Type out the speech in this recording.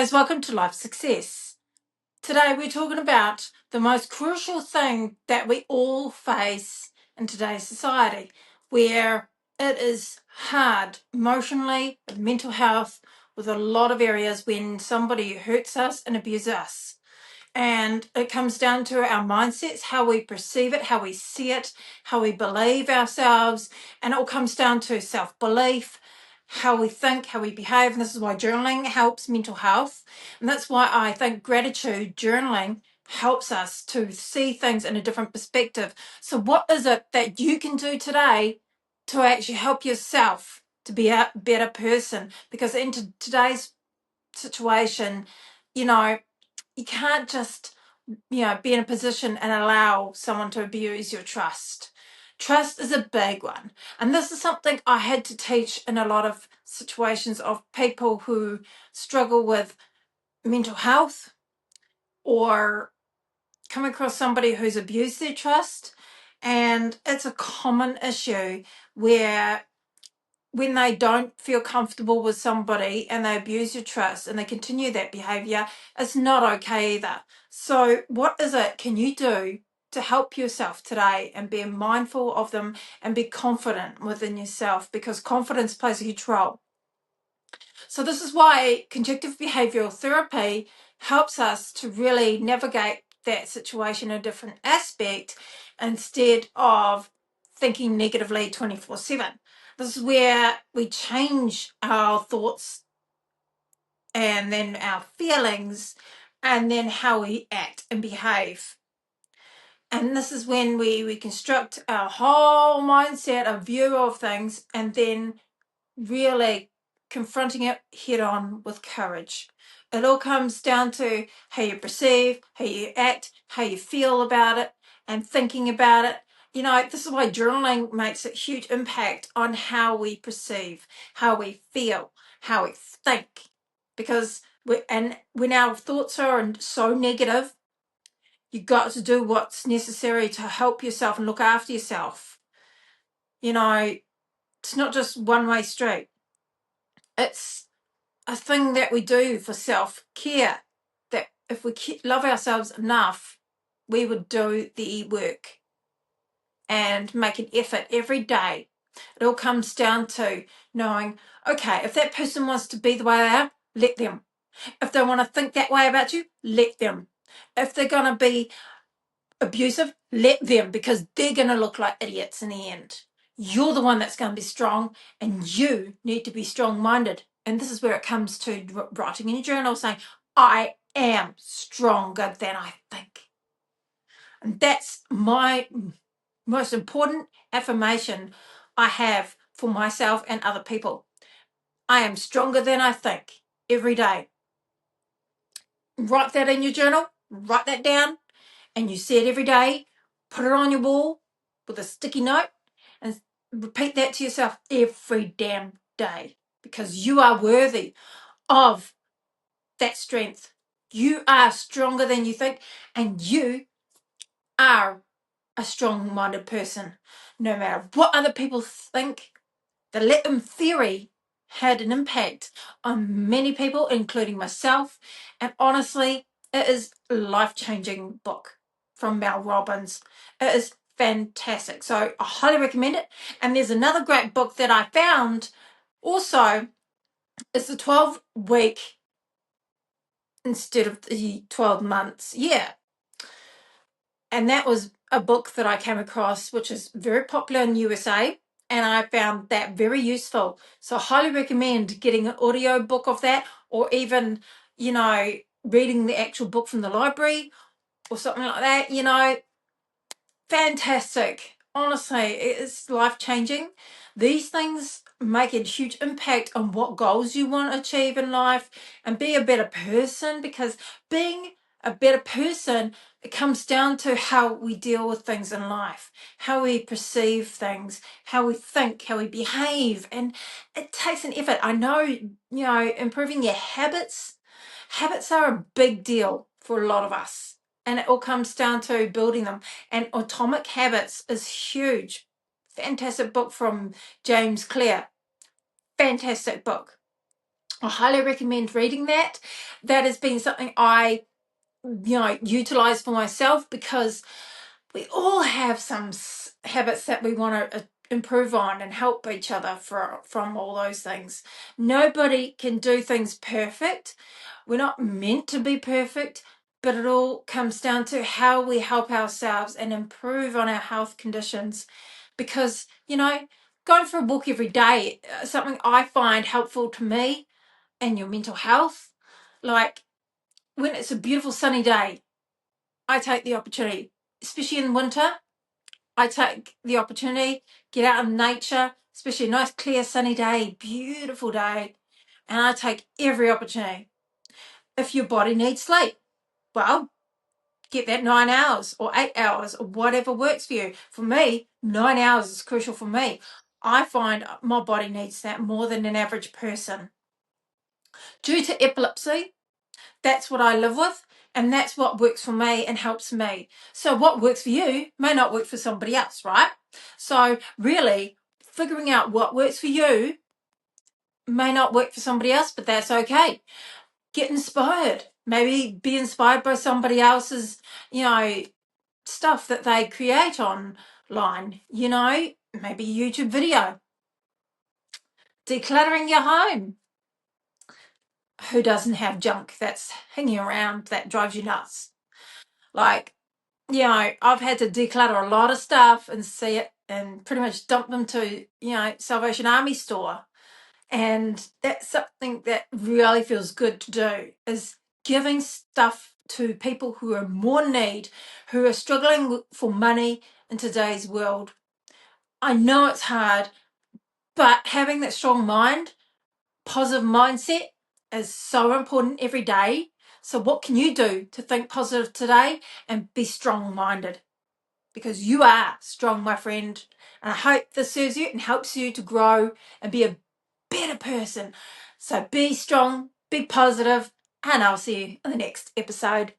guys, welcome to Life Success. Today we're talking about the most crucial thing that we all face in today's society, where it is hard emotionally, with mental health, with a lot of areas when somebody hurts us and abuses us. And it comes down to our mindsets, how we perceive it, how we see it, how we believe ourselves, and it all comes down to self-belief, how we think, how we behave. And this is why journaling helps mental health. And that's why I think gratitude journaling helps us to see things in a different perspective. So what is it that you can do today to actually help yourself to be a better person? Because in today's situation, you know, you can't just, be in a position and allow someone to abuse your trust. Trust is a big one. And this is something I had to teach in a lot of situations of people who struggle with mental health or come across somebody who's abused their trust. And it's a common issue where when they don't feel comfortable with somebody and they abuse your trust and they continue that behavior, it's not okay either. So what is it can you do to help yourself today and be mindful of them and be confident within yourself? Because confidence plays a huge role. So this is why conjunctive behavioral therapy helps us to really navigate that situation in a different aspect instead of thinking negatively 24/7. This is where we change our thoughts and then our feelings and then how we act and behave. And this is when we construct our whole mindset, a view of things, and then really confronting it head on with courage. It all comes down to how you perceive, how you act, how you feel about it, and thinking about it. This is why journaling makes a huge impact on how we perceive, how we feel, how we think. Because when our thoughts are so negative, you got to do what's necessary to help yourself and look after yourself. It's not just one-way street. It's a thing that we do for self-care, that if we love ourselves enough, we would do the work and make an effort every day. It all comes down to knowing, okay, if that person wants to be the way they are, let them. If they want to think that way about you, let them. If they're going to be abusive, let them, because they're going to look like idiots in the end. You're the one that's going to be strong, and you need to be strong-minded. And this is where it comes to writing in your journal saying, I am stronger than I think. And that's my most important affirmation I have for myself and other people. I am stronger than I think every day. Write that in your journal, write that down, and you see it every day. Put it on your wall with a sticky note and repeat that to yourself every damn day, because you are worthy of that strength. You are stronger than you think, and you are a strong-minded person. No matter what other people think, the let them theory had an impact on many people, including myself. And honestly, it is a life-changing book from Mel Robbins. It is fantastic. So I highly recommend it. And there's another great book that I found also. It's the 12-week instead of the 12 months. Yeah. And that was a book that I came across, which is very popular in USA. And I found that very useful. So I highly recommend getting an audio book of that, or even, reading the actual book from the library or something like that. Fantastic. Honestly, it's life-changing. These things make a huge impact on what goals you want to achieve in life and be a better person, because being a better person, it comes down to how we deal with things in life, how we perceive things, how we think, how we behave, and it takes an effort. I know, improving your habits are a big deal for a lot of us, and it all comes down to building them. And Atomic Habits is huge. Fantastic book from James Clear. Fantastic book. I highly recommend reading that. That has been something I, utilize for myself, because we all have some habits that we want to improve on and help each other from all those things. Nobody can do things perfect. We're not meant to be perfect, but it all comes down to how we help ourselves and improve on our health conditions. Because, going for a walk every day, something I find helpful to me and your mental health. Like when it's a beautiful sunny day, I take the opportunity, especially in winter, I take the opportunity, get out in nature, especially a nice clear sunny day, beautiful day, and I take every opportunity. If your body needs sleep, well, get that 9 hours or 8 hours or whatever works for you. For me, 9 hours is crucial for me. I find my body needs that more than an average person. Due to epilepsy, that's what I live with, and that's what works for me and helps me. So what works for you may not work for somebody else, right? So really, figuring out what works for you may not work for somebody else, but that's okay. Get inspired. Maybe be inspired by somebody else's, stuff that they create online, maybe a YouTube video. Decluttering your home. Who doesn't have junk that's hanging around that drives you nuts? Like, I've had to declutter a lot of stuff and see it and pretty much dump them to, Salvation Army store. And that's something that really feels good to do, is giving stuff to people who are more in need, who are struggling for money in today's world. I know it's hard, but having that strong mind, positive mindset is so important every day. So what can you do to think positive today and be strong-minded? Because you are strong, my friend. And I hope this serves you and helps you to grow and be a better person. So be strong, be positive, and I'll see you in the next episode.